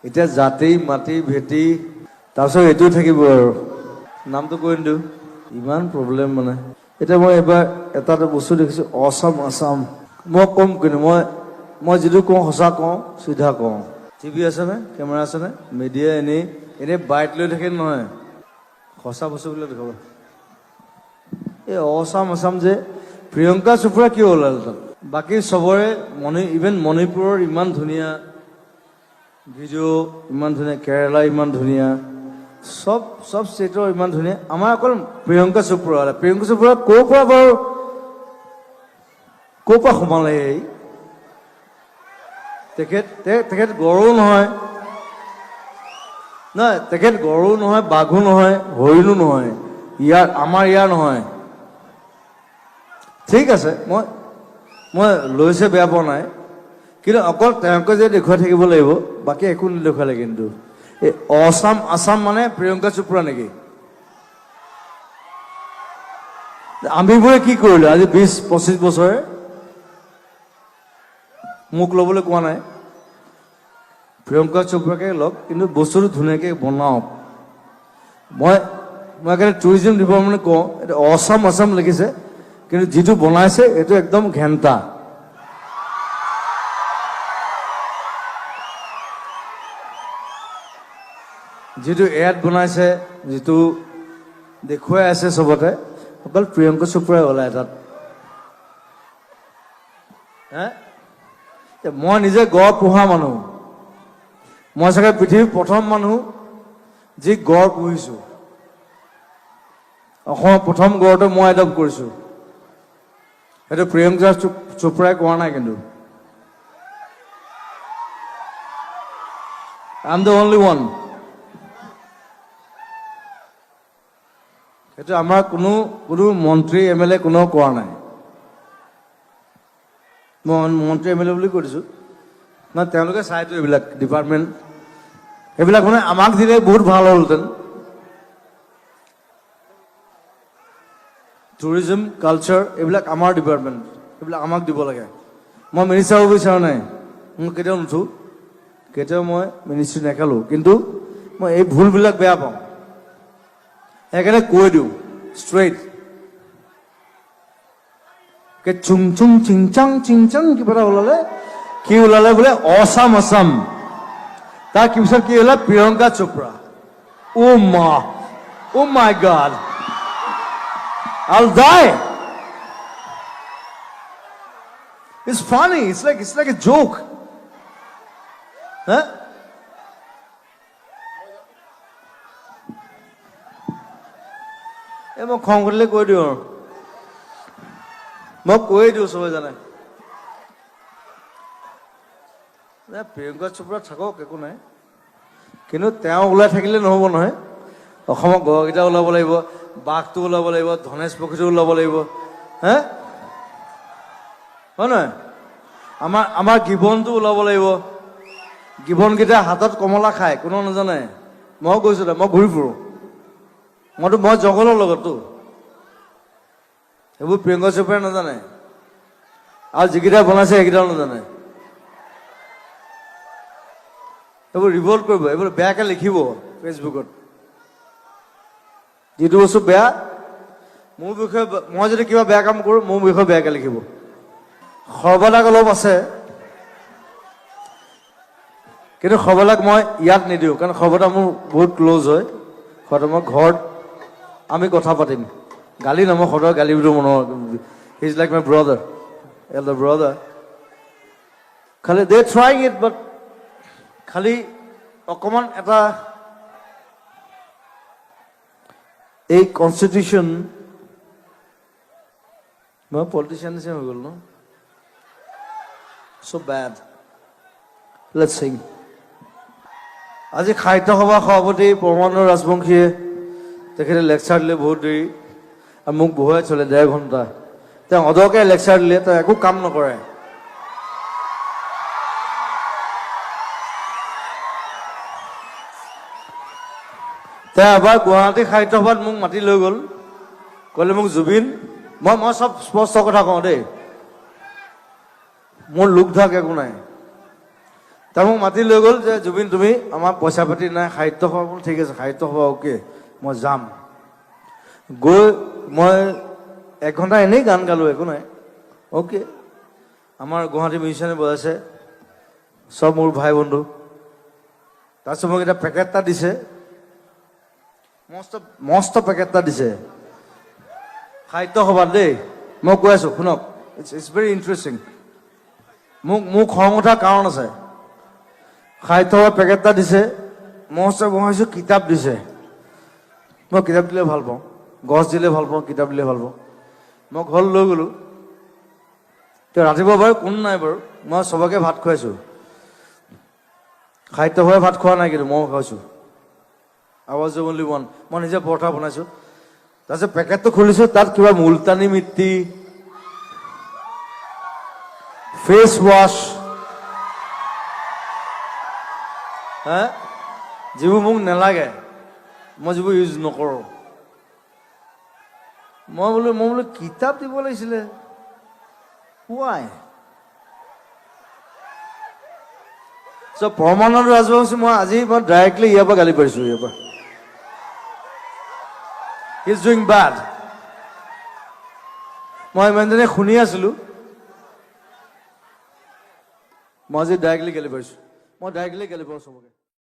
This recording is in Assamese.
এতিয়া জাতি মাটি ভেটি তাৰপিছত এইটো থাকিব আৰু নামটো কৈ নিদিওঁ ইমান প্ৰব্লেম মানে এতিয়া মই এবাৰ এটা বস্তু দেখিছোঁ অসাম আসাম মই ক'ম কিন্তু মই যিটো কওঁ সঁচা কওঁ চিধা কওঁ টিভি আছেনে কেমেৰা আছেনে মিডিয়া এনেই বাইট লৈ থাকে নহয় সঁচা বস্তুবিলাক দেখাব এই অসাম আসাম যে প্ৰিয়ংকা চোপ্ৰা কিয় ওলাল তাত বাকী চবৰে ইভেন মণিপুৰৰ ইমান ধুনীয়া ভিডিঅ' ইমান ধুনীয়া কেৰেলা ইমান ধুনীয়া সব ষ্টেটৰ ইমান ধুনীয়া আমাৰ অকল প্ৰিয়ংকা চোপ্ৰা ক'ৰ পৰা সোমালে এই তেখেত গড়ো নহয় নহয় তেখেত গড়ো নহয় বাঘো নহয় হৰিণো নহয় আমাৰ ইয়াৰ নহয় ঠিক আছে মই লৈছে বেয়া পোৱা নাই কিন্তু অকল তেওঁকে যে দেখুৱাই থাকিব লাগিব বাকী একো নেদেখুৱালে কিন্তু এই অসাম আসাম মানে প্ৰিয়ংকা চোপ্ৰা নেকি আমিবোৰে কি কৰিলো আজি 20-25 বছৰে মোক ল'বলৈ কোৱা নাই প্ৰিয়ংকা চোপ্ৰাকে লওক কিন্তু বস্তুটো ধুনীয়াকৈ বনাওক মই সেইকাৰণে টুৰিজিম ডিপাৰ্টমেণ্টে কওঁ এইটো অসাম আসাম লিখিছে কিন্তু যিটো বনাইছে এইটো একদম ঘেণ্টা যিটো এড বনাইছে যিটো দেখুৱাই আছে চবতে অকল প্ৰিয়ংকা চোপ্ৰাই ওলায় তাত মই নিজে গড় পোহা মানুহ মই চাগে পৃথিৱীৰ প্ৰথম মানুহ যি গড় পুহিছোঁ অসমৰ প্ৰথম গড়টো মই এডপ্ট কৰিছোঁ সেইটো প্ৰিয়ংকা চোপ্ৰাই কোৱা নাই কিন্তু I am the only one সেইটো আমাৰ কোনো মন্ত্ৰী MLA কোনেও কোৱা নাই মই মন্ত্ৰী MLA বুলি কৈ দিছোঁ নহয় তেওঁলোকে চাইতো এইবিলাক ডিপাৰ্টমেণ্ট এইবিলাক মানে আমাক দিলে বহুত ভাল হ'লহেঁতেন টুৰিজিম কালচাৰ এইবিলাক আমাৰ ডিপাৰ্টমেণ্ট এইবিলাক আমাক দিব লাগে মই মিনিষ্টাৰ হ'ব বিচৰা নাই মই কেতিয়াও নুঠোঁ কেতিয়াও মই মিনিষ্টাৰ নেখেলোঁ কিন্তু মই এই ভুলবিলাক বেয়া পাওঁ সেইকাৰণে কৈ দিওঁ ষ্ট্ৰেইট চুং চুং চিংচাং কিবা এটা ওলালে কি ওলালে বোলে অসাম আসাম তাৰ পিছত কি ওলালে প্ৰিয়ংকা চোপ্ৰা অ মাই god I'll die. It's funny. It's like a joke. Huh? মই খং কৰিলে কৈ দিওঁ আৰু মই কৈ দিওঁ চবে জানে প্ৰিয়ংকা চোপ্ৰা থাকক একো নাই কিন্তু তেওঁ ওলাই থাকিলে নহ'ব নহয় অসমৰ গড়কেইটা ওলাব লাগিব বাঘটো ওলাব লাগিব ধনেশ পক্ষীটো ওলাব লাগিব হে হয় নহয় আমাৰ গিবনটো ওলাব লাগিব গিবনকেইটা হাতত কমলা খায় কোনো নাজানে মই গৈছোঁ মই ঘূৰি ফুৰোঁ মই জংঘলৰ লগতো সেইবোৰ প্ৰিয়ংকা চোপ্ৰাই নাজানে আৰু যিকেইটা বনাইছে সেইকেইটাও নাজানে এইবোৰ ৰিভল্ট কৰিব এইবোৰ বেয়াকৈ লিখিব ফেচবুকত যিটো বস্তু বেয়া মোৰ বিষয়ে মই যদি কিবা বেয়া কাম কৰোঁ মোৰ বিষয়ে বেয়াকৈ লিখিব সৰ্বদাক অলপ আছে কিন্তু সৰ্বদাক মই ইয়াত নিদিওঁ কাৰণ সৰ্বদা মোৰ বহুত ক্ল'জ হয় সদায় মই ঘৰত আমি কথা পাতিম গালি নমই সদায় গালি বিধো মনৰ he is like my brother elder brother খালি দে ট্ৰাইং ইট বাট খালি অকণমান এটা এই কনষ্টিটিউশ্যন মই পলিটিচিয়ান নিচিনা হৈ গ'ল ন চ' বেড লেটছ চিং আজি সাহিত্য সভাৰ সভাপতি পৰমানন্দ ৰাজবংশীয়ে তেখেতে লেকচাৰ দিলে বহুত দেৰি আৰু মোক বহুৱাই চলে 1.5 ঘণ্টা তেওঁ অদৰকাৰী লেকচাৰ দিলে তেওঁ একো কাম নকৰে তেওঁ এবাৰ গুৱাহাটী সাহিত্য সভাত মোক মাতি লৈ গ'ল ক'লে মোক জুবিন মই চব স্পষ্ট কথা কওঁ দেই মোৰ লোক ঢাক একো নাই তাৰ মোক মাতি লৈ গ'ল যে জুবিন তুমি আমাৰ পইচা পাতি নাই সাহিত্য সভা বোলো ঠিক আছে সাহিত্য সভা অ'কে মই যাম গৈ মই 1 ঘণ্টা এনেই গান গালোঁ একো নাই অ'কে আমাৰ গুৱাহাটী মিউজিচিয়ানে বজাইছে চব মোৰ ভাই বন্ধু তাৰপিছত মোক এটা পেকেট এটা দিছে মস্ত পেকেট এটা দিছে সাহিত্য সভাত দেই মই কৈ আছোঁ শুনক ইটছ ভেৰি ইণ্টাৰেষ্টিং মোক খং উঠাৰ কাৰণ আছে সাহিত্য সভাত পেকেট এটা দিছে মস্ত বহাইছোঁ কিতাপ দিছে মই কিতাপ দিলে ভাল পাওঁ গছ দিলে ভাল পাওঁ কিতাপ দিলে ভাল পাওঁ মই ঘৰত লৈ গ'লোঁ তো ৰাতিপুৱা বাৰু কোনো নাই বাৰু মই চবকে ভাত খুৱাইছোঁ সাহিত্য সভাই ভাত খোৱা নাই কিন্তু ময়ো খাইছোঁ আৱাজ অনলি ওৱান মই নিজে পৰঠা বনাইছোঁ তাৰপিছত পেকেটটো খুলিছোঁ তাত কিবা মুলতানী মিট্টি ফেচ ৱাছ হা যিবোৰ মোক নালাগে মই যিবোৰ ইউজ নকৰোঁ মই বোলো কিতাপ দিব লাগিছিলে ৱাই চ' পৰমানন্দ ৰাজবংশী মই আজি ডাইৰেক্টলি ইয়াৰ পৰা গালি পাৰিছোঁ ইয়াৰ পৰা হি ইজ ডুইং বেড মই ইমানজনে শুনি আছিলোঁ মই আজি ডাইৰেক্টলি গালি পাৰিছোঁ মই ডাইৰেক্টলি গালি পাৰোঁ চবকে